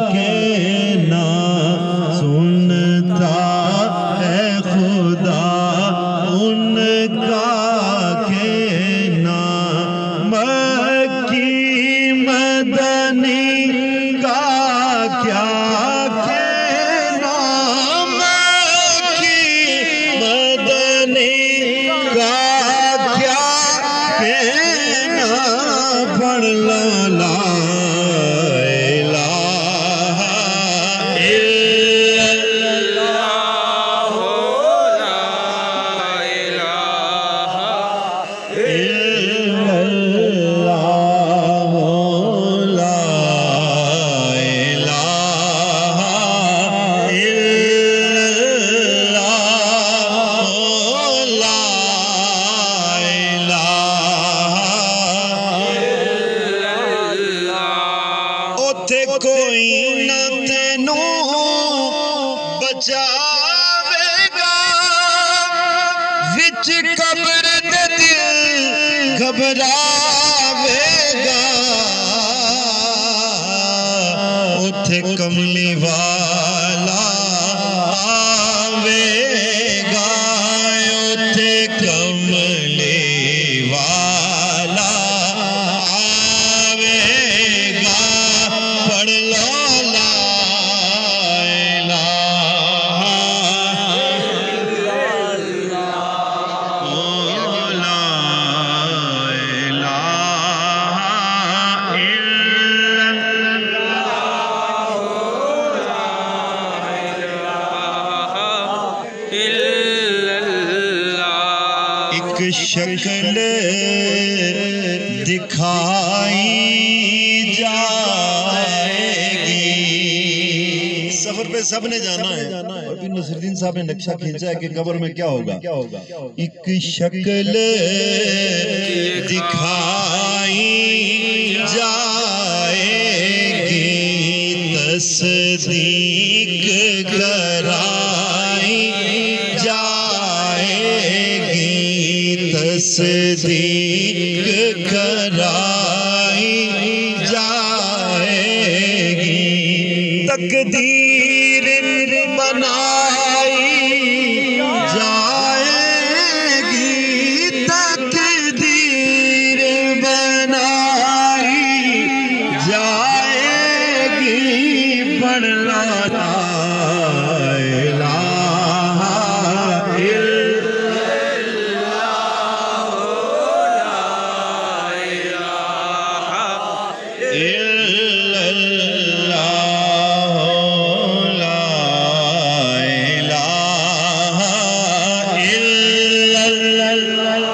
کے نام سنتا ہے خدا ان کا کے نام مکی مدنی کا کیا کہنا مکی مدنی کا کیا کہنا پڑھ لو لا الہ الا اللہ لا الہ الا اللہ لا الہ الا اللہ لا اوتھے کوئی نہ تینوں بچاوے گا وچ قبر دے دل گھبراوے گا اوتھے کملی والا آوے گا اوتھے کملی والا آوے گا پڑھ لو لا الہ الا اللہ لا الہ الا اللہ ایک شکل دکھائی جائے گی سفر پہ سب نے جانا ہے اور پھر نصر الدین صاحب نے نقشہ کھینچا ہے کہ قبر میں کیا ہوگا ایک شکل دکھائی جائے گی تصدیق کرائی جائے گی تصدیق کرائی جائے گی تقدیر بنائی جائے گی تقدیر بنائی جائے گی پڑھ لو لا الہ الا اللہ لا الہ الا اللہ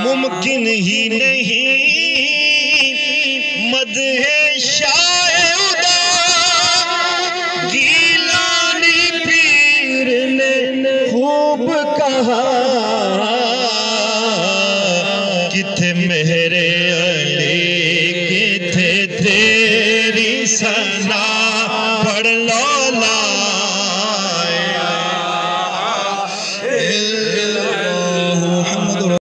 ممکن ہی نہیں مدح شاہ خدا گیلانی پیر نے خوب کہا کتھے میرے